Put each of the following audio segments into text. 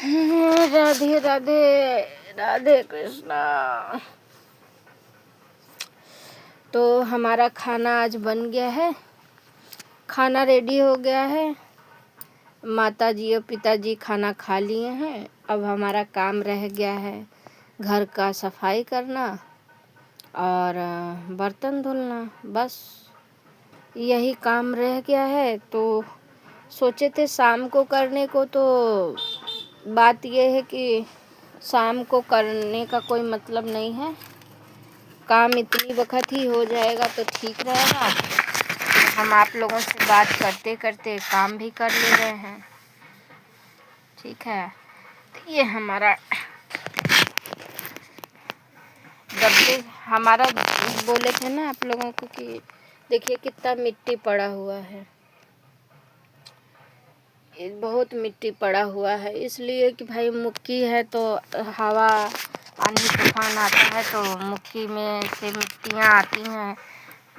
राधे राधे, राधे कृष्णा। तो हमारा खाना आज बन गया है, खाना रेडी हो गया है। माताजी और पिताजी खाना खा लिए हैं। अब हमारा काम रह गया है घर का सफाई करना और बर्तन धुलना, बस यही काम रह गया है। तो सोचे थे शाम को करने को, तो बात यह है कि शाम को करने का कोई मतलब नहीं है। काम इतनी वक्त ही हो जाएगा तो ठीक रहेगा। हम आप लोगों से बात करते करते काम भी कर ले रहे हैं, ठीक है। तो ये हमारा डब्बे, हमारा बोले थे ना आप लोगों को कि देखिए कितना मिट्टी पड़ा हुआ है। बहुत मिट्टी पड़ा हुआ है, इसलिए कि भाई मुक्की है तो हवा आंधी तूफान आता है तो मुक्की में से मिट्टियाँ आती हैं,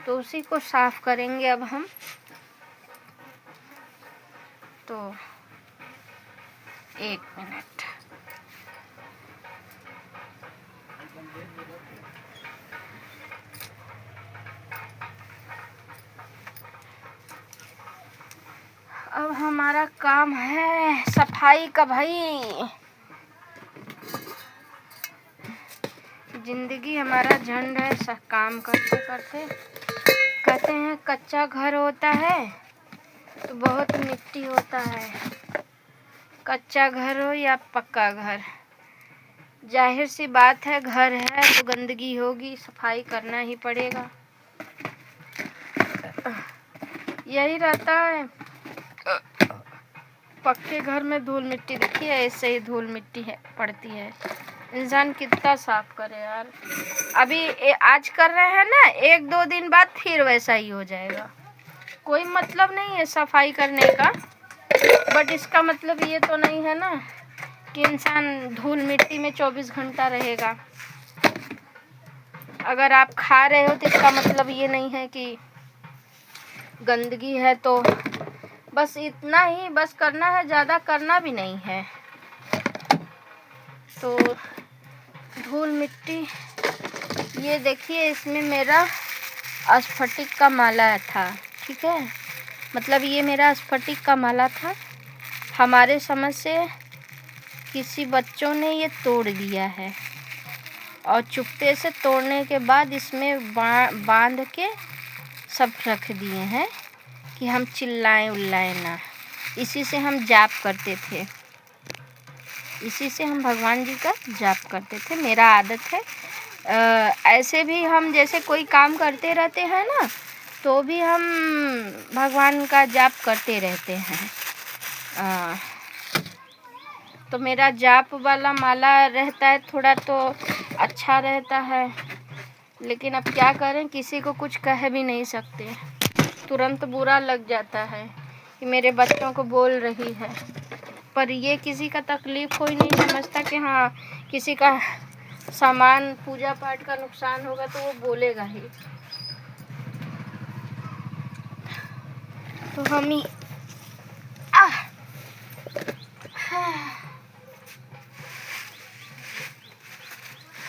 तो उसी को साफ करेंगे अब हम। तो एक मिनट, अब हमारा काम है सफाई का। भाई जिंदगी हमारा झंड है, सब काम करते करते। कहते हैं कच्चा घर होता है तो बहुत मिट्टी होता है, कच्चा घर हो या पक्का घर, जाहिर सी बात है घर है तो गंदगी होगी, सफाई करना ही पड़ेगा। यही रहता है पक्के घर में। धूल मिट्टी देखिए, ऐसे ही धूल मिट्टी है पड़ती है, इंसान कितना साफ करे यार। अभी आज कर रहे हैं ना, एक दो दिन बाद फिर वैसा ही हो जाएगा। कोई मतलब नहीं है सफाई करने का, बट इसका मतलब ये तो नहीं है ना कि इंसान धूल मिट्टी में 24 घंटा रहेगा। अगर आप खा रहे हो तो इसका मतलब ये नहीं है कि गंदगी है। तो बस इतना ही बस करना है, ज़्यादा करना भी नहीं है। तो धूल मिट्टी ये देखिए, इसमें मेरा स्फटिक का माला था, ठीक है। मतलब ये मेरा स्फटिक का माला था, हमारे समझ से किसी बच्चों ने ये तोड़ दिया है और चुपके से तोड़ने के बाद इसमें बांध के सब रख दिए हैं कि हम चिल्लाएं उल्लाएं ना। इसी से हम जाप करते थे, इसी से हम भगवान जी का जाप करते थे। मेरा आदत है। ऐसे भी हम जैसे कोई काम करते रहते हैं ना, तो भी हम भगवान का जाप करते रहते हैं। तो मेरा जाप वाला माला रहता है, थोड़ा तो अच्छा रहता है, लेकिन अब क्या करें, किसी को कुछ कह भी नहीं सकते। तुरंत बुरा लग जाता है कि मेरे बच्चों को बोल रही है, पर ये किसी का तकलीफ़ कोई नहीं समझता कि हाँ किसी का सामान पूजा पाठ का नुकसान होगा तो वो बोलेगा ही। तो हम ही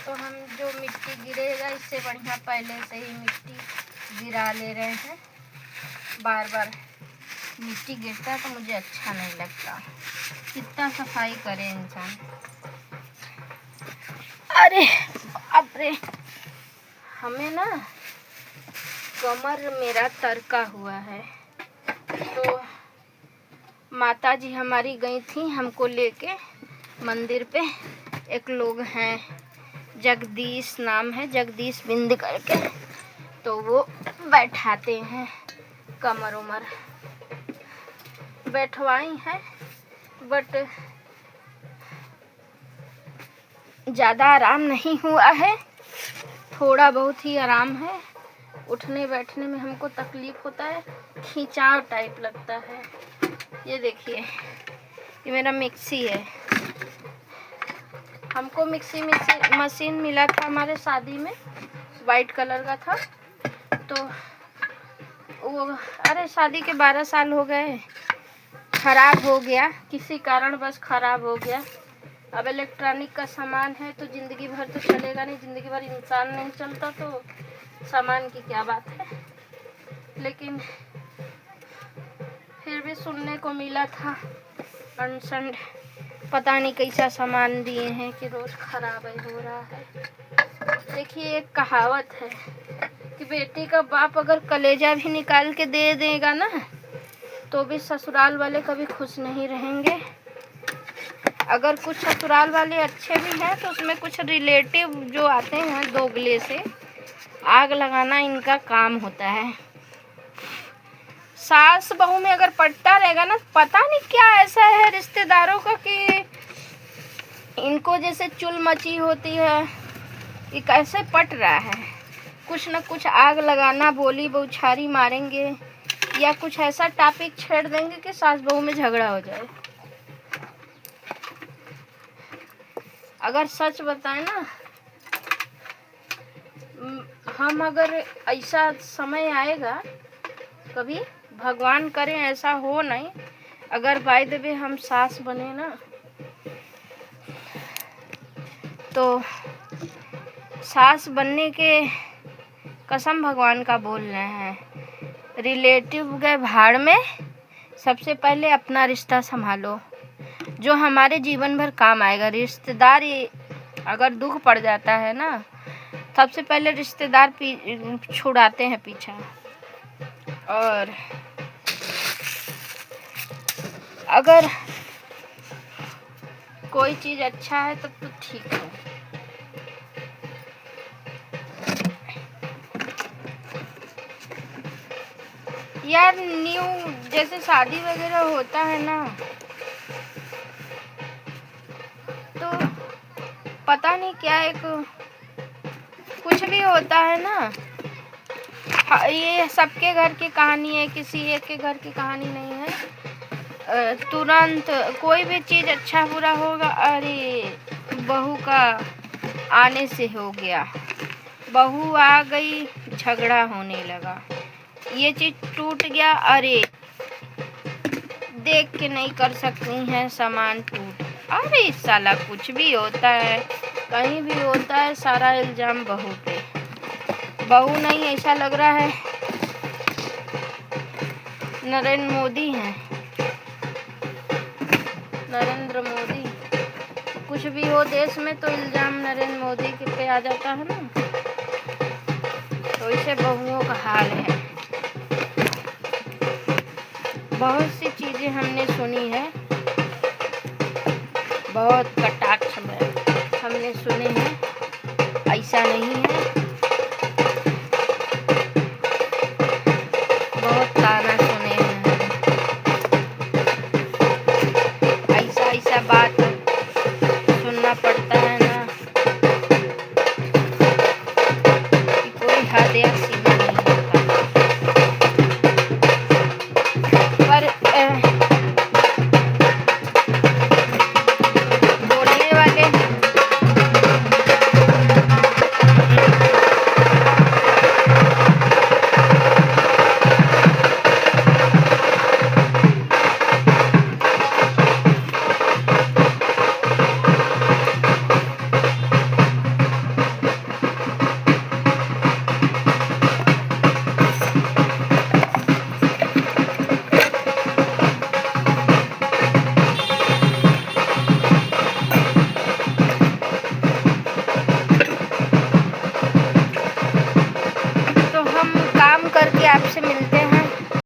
तो हम जो मिट्टी गिरेगा इससे बढ़िया पहले से ही मिट्टी गिरा ले रहे हैं। बार बार मिट्टी गिरता है तो मुझे अच्छा नहीं लगता। कितना सफाई करे इंसान। अरे बाप रे, हमें ना कमर मेरा तरका हुआ है। तो माताजी हमारी गई थी हमको लेके मंदिर पे। एक लोग हैं, जगदीश नाम है, जगदीश बिंद करके, तो वो बैठाते हैं कमर उमर बैठवाई हैं, बट ज़्यादा आराम नहीं हुआ है, थोड़ा बहुत ही आराम है। उठने बैठने में हमको तकलीफ़ होता है, खिंचाव टाइप लगता है। ये देखिए, ये मेरा मिक्सी है। हमको मिक्सी मशीन मिला था हमारे शादी में, वाइट कलर का था। तो वो अरे शादी के 12 साल हो गए, ख़राब हो गया, किसी कारण बस ख़राब हो गया। अब इलेक्ट्रॉनिक का सामान है तो ज़िंदगी भर तो चलेगा नहीं, ज़िंदगी भर इंसान नहीं चलता तो सामान की क्या बात है। लेकिन फिर भी सुनने को मिला था अनसंड पता नहीं कैसा सामान दिए हैं कि रोज़ खराब हो रहा है। देखिए एक कहावत है कि बेटी का बाप अगर कलेजा भी निकाल के दे देगा ना तो भी ससुराल वाले कभी खुश नहीं रहेंगे। अगर कुछ ससुराल वाले अच्छे भी हैं तो उसमें कुछ रिलेटिव जो आते हैं दोगले से आग लगाना इनका काम होता है। सास बहू में अगर पटता रहेगा ना, पता नहीं क्या ऐसा है रिश्तेदारों का कि इनको जैसे चुल मची होती है, ये कैसे पट रहा है। कुछ न कुछ आग लगाना, बोली बौछारी मारेंगे या कुछ ऐसा टॉपिक छेड़ देंगे कि सास बहू में झगड़ा हो जाए। अगर सच बताएं ना, हम अगर ऐसा समय आएगा कभी, भगवान करे ऐसा हो नहीं, अगर बाय द वे हम सास बने ना तो सास बनने के कसम भगवान का बोल रहे हैं। रिलेटिव गए भाड़ में, सबसे पहले अपना रिश्ता संभालो जो हमारे जीवन भर काम आएगा। रिश्तेदार अगर दुख पड़ जाता है ना, सबसे पहले रिश्तेदार छुड़ाते हैं पीछा। और अगर कोई चीज़ अच्छा है तब तो ठीक है। यार न्यू जैसे शादी वगैरह होता है ना तो पता नहीं क्या एक कुछ भी होता है ना, ये सबके घर की कहानी है, किसी एक के घर की कहानी नहीं है। तुरंत कोई भी चीज़ अच्छा बुरा होगा, अरे बहू का आने से हो गया, बहू आ गई झगड़ा होने लगा, ये चीज़ टूट गया, अरे देख के नहीं कर सकती हैं सामान टूट, अरे साला कुछ भी होता है, कहीं भी होता है, सारा इल्ज़ाम बहू पे। बहू नहीं, ऐसा लग रहा है नरेंद्र मोदी हैं, नरेंद्र मोदी। कुछ भी हो देश में तो इल्ज़ाम नरेंद्र मोदी के पे आ जाता है ना, तो इसे बहुओं का हाल है। बहुत सी चीज़ें हमने सुनी है, बहुत कटाक्ष में हमने सुने हैं, ऐसा नहीं है। बहुत ताना सुने हैं, ऐसा ऐसा बात सुनना पड़ता है ना कि कोई हद या सीमा नहीं होता। पर बोलने वाले तो हम काम करके आपसे मिलते हैं।